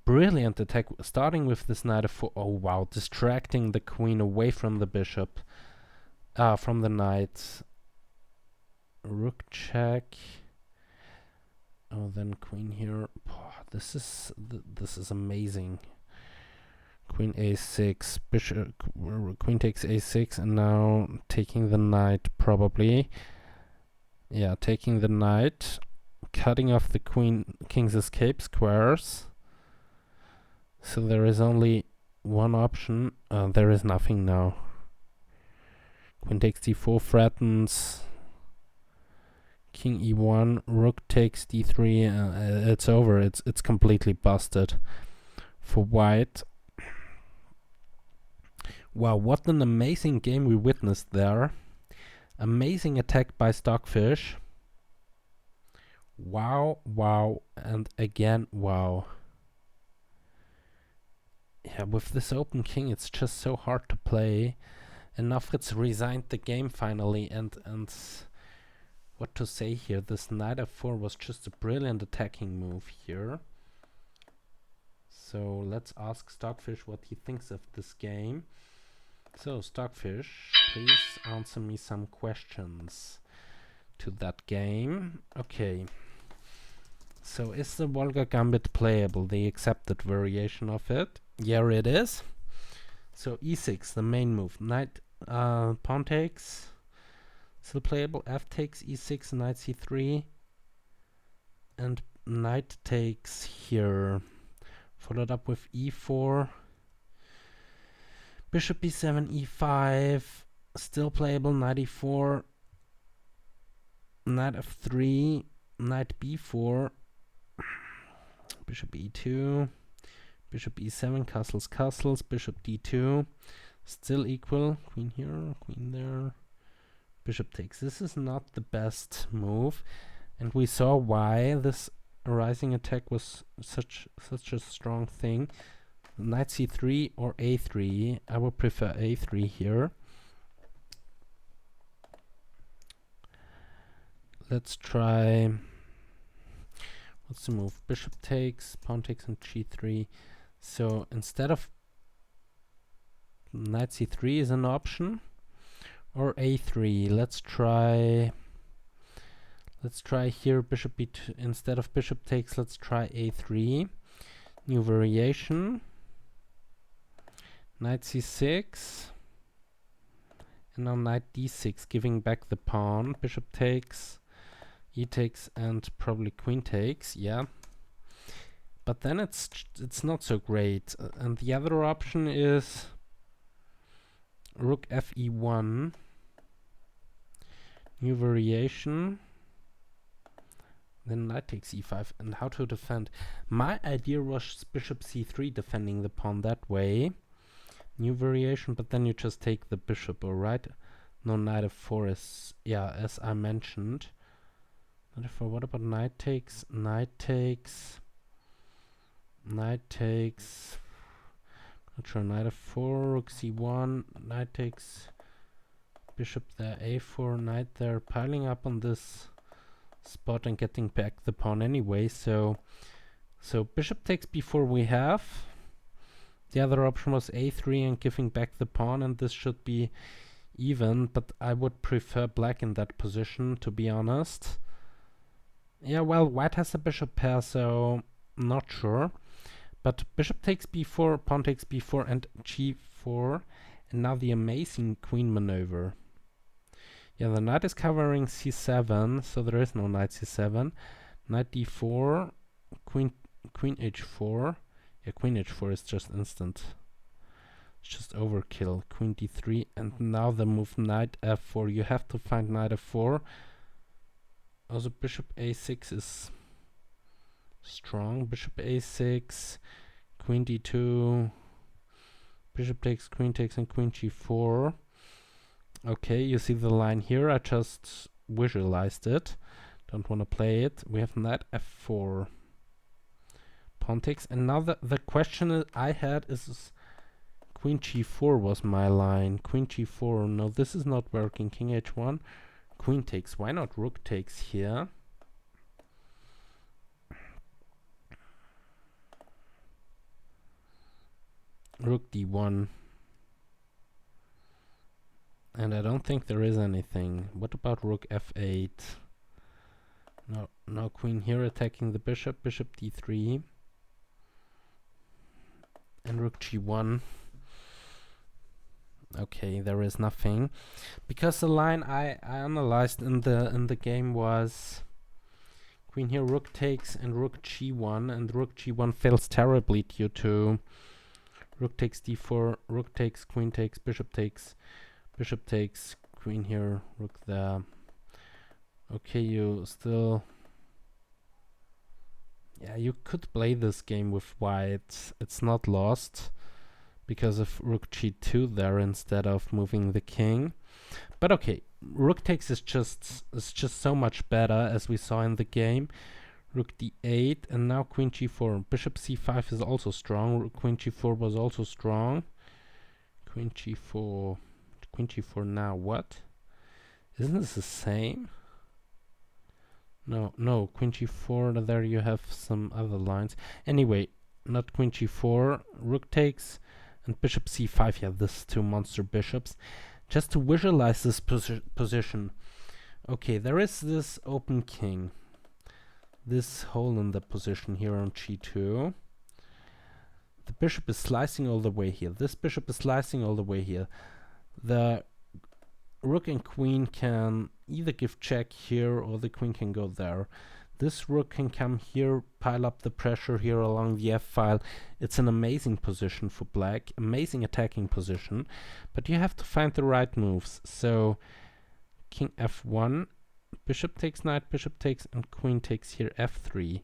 Brilliant attack, starting with this knight f4. Oh wow, distracting the queen away from the bishop, from the knight. Rook check. Oh, then queen here. Oh, this is amazing. Queen a6, bishop, queen takes a6, and now taking the knight probably. Yeah, taking the knight, cutting off the king's escape squares. So there is only one option. There is nothing now. Queen takes d4 threatens. King e1, rook takes d3. It's over. It's completely busted for white. Wow, what an amazing game we witnessed there. Amazing attack by Stockfish. Wow, and again, wow. Yeah, with this open king, it's just so hard to play. And now Fritz resigned the game finally, and what to say here? This knight f4 was just a brilliant attacking move here. So let's ask Stockfish what he thinks of this game. So Stockfish, please answer me some questions to that game. Okay. So is the Volga Gambit playable, the accepted variation of it? Yeah, it is. So e6, the main move. Knight, pawn takes, still playable. F takes, e6, knight c3, and knight takes here. Followed up with e4. Bishop b7, e5, still playable. Knight e4, knight f3, knight b4, bishop e2, bishop e7, castles, bishop d2, still equal. Queen here, queen there, bishop takes. This is not the best move, and we saw why this rising attack was such a strong thing. Knight c3 or a3. I would prefer a3 here. Let's try. What's the move? Bishop takes, pawn takes, and g3. So instead of knight c3 is an option, or a3. Let's try here bishop b2. Instead of bishop takes, let's try a3. New variation. Knight c6. And now knight d6, giving back the pawn. Bishop takes, e takes, and probably queen takes. Yeah. But then it's not so great. And the other option is rook fe1. New variation. Then knight takes e5. And how to defend? My idea was bishop c3, defending the pawn that way. New variation, but then you just take the bishop, alright? No, knight f4 is, yeah, as I mentioned. Knight f4, what about knight takes? Knight takes. Knight takes. Not sure, knight f4, rook c1, knight takes. Bishop there, a4, knight there, piling up on this spot and getting back the pawn anyway. So bishop takes b4 we have. The other option was a3 and giving back the pawn, and this should be even, but I would prefer black in that position, to be honest. Yeah, well, white has a bishop pair, so not sure. But bishop takes b4, pawn takes b4, and g4, and now the amazing queen maneuver. Yeah, the knight is covering c7, so there is no knight c7. Knight d4, queen h4. Yeah, queen h4 is just instant. It's just overkill. Queen d3, and now the move knight f4. You have to find knight f4. Also, bishop a6 is strong. Bishop a6, queen d2, bishop takes, and queen g4. Okay, you see the line here. I just visualized it. Don't want to play it. We have knight f4. Pawn takes, and now the question I had is queen g4 was my line. Queen g4, no, this is not working. King h1, queen takes. Why not rook takes here? Rook d1. And I don't think there is anything. What about rook f8? No queen here attacking the bishop. Bishop d3. And rook g1. Okay, there is nothing, because the line I analyzed in the game was queen here, rook takes, and rook g1, and rook g1 fails terribly due to rook takes d4, rook takes, bishop takes, queen here, rook there. Okay, you still. Yeah, you could play this game with white. It's not lost because of rook g2 there instead of moving the king. But okay, rook takes is just so much better, as we saw in the game. Rook d8, and now queen g4. Bishop c5 is also strong. Queen g4 was also strong. Queen g4 now. What? Isn't this the same? No, queen g4, there you have some other lines. Anyway, not queen g4, rook takes, and bishop c5. Yeah, this two monster bishops. Just to visualize this position. Okay, there is this open king. This hole in the position here on g2. The bishop is slicing all the way here. This bishop is slicing all the way here. The rook and queen can either give check here, or the queen can go there. This rook can come here, pile up the pressure here along the f-file. It's an amazing position for black, amazing attacking position, but you have to find the right moves. So king f1, bishop takes, knight, bishop takes, and queen takes here f3.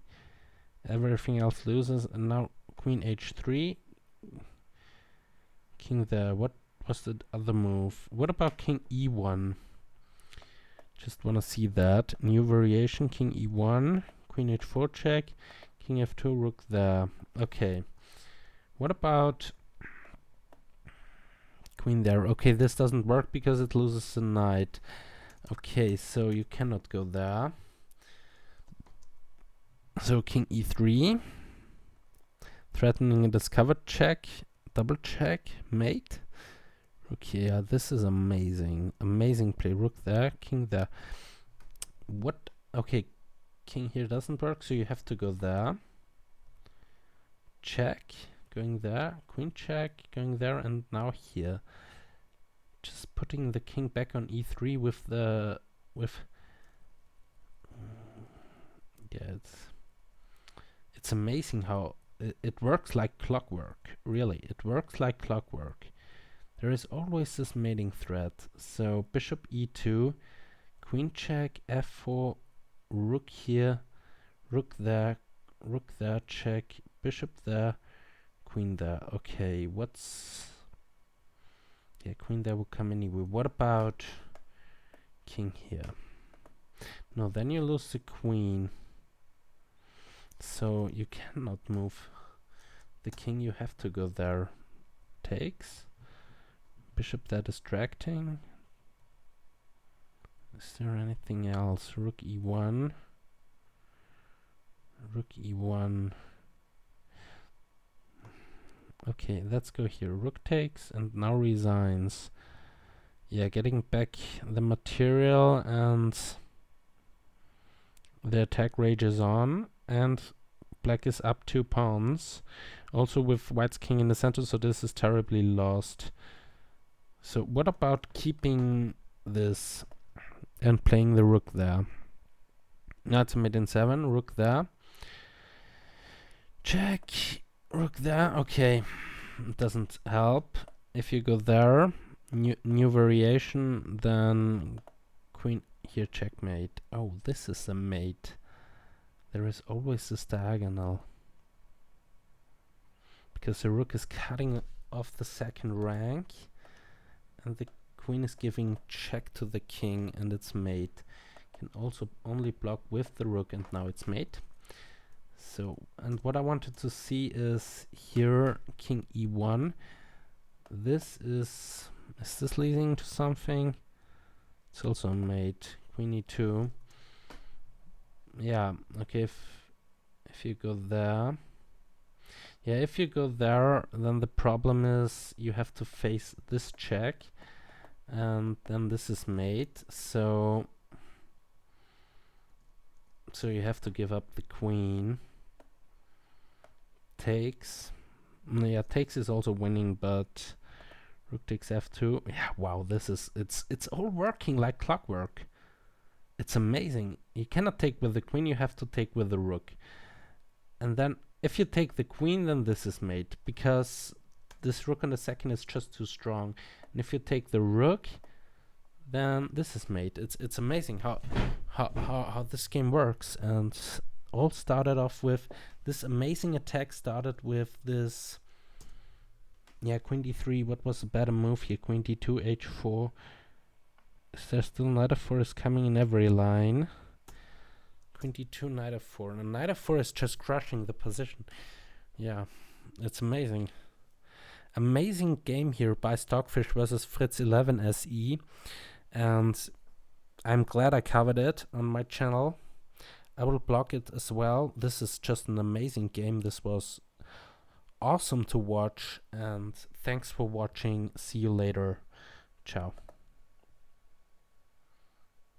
Everything else loses, and now queen h3, king there. What was the other move? What about king e1? Just want to see that. New variation, king e1, queen h4 check, king f2, rook there. Okay. What about queen there? Okay, this doesn't work because it loses the knight. Okay, so you cannot go there. So king e3, threatening a discovered check, double check, mate. Okay, yeah, this is amazing. Amazing play. Rook there, king there. What? Okay, king here doesn't work, so you have to go there. Check. going there, queen check, going there, and now here. Just putting the king back on e3 with the yeah, it's amazing how it works like clockwork. Really, it works like clockwork. There is always this mating thread. So bishop e2, queen check, f4, rook here, rook there, check, bishop there, queen there. Okay, what's... Yeah, queen there will come anyway. What about king here? No, then you lose the queen. So you cannot move the king, you have to go there. Takes. Bishop there distracting. Is there anything else? Rook e1. Rook e1. Okay, let's go here. Rook takes and now resigns. Yeah, getting back the material, and the attack rages on, and black is up 2 pawns. Also with white's king in the center, so this is terribly lost. So what about keeping this and playing the rook there? Now it's a mate in 7, rook there. Check, rook there, okay. It doesn't help. If you go there, new variation, then queen here, checkmate. Oh, this is a mate. There is always this diagonal. Because the rook is cutting off the second rank, and the queen is giving check to the king, and it's mate. Can also only block with the rook, and now it's mate. So, and what I wanted to see is here, king e1. This is this leading to something? It's also a mate. Queen e2. Yeah, okay, if you go there. Yeah, if you go there, then the problem is you have to face this check, and then this is mate, so you have to give up the queen. Takes. Yeah, takes is also winning, but rook takes f2. Yeah, wow, this is it's all working like clockwork. It's amazing. You cannot take with the queen, you have to take with the rook. And then if you take the queen, then this is mate, because this rook on the second is just too strong. And if you take the rook, then this is mate. It's amazing how this game works. And all started off with this amazing attack. Started with this, yeah, queen d3. What was a better move here? Queen d2, h4. Is there still knight f4 is coming in every line? Queen d2, knight f4. And knight f4 is just crushing the position. Yeah, it's amazing. Amazing game here by Stockfish versus Fritz 11 SE. And I'm glad I covered it on my channel. I will blog it as well. This is just an amazing game. This was awesome to watch. And thanks for watching. See you later. Ciao.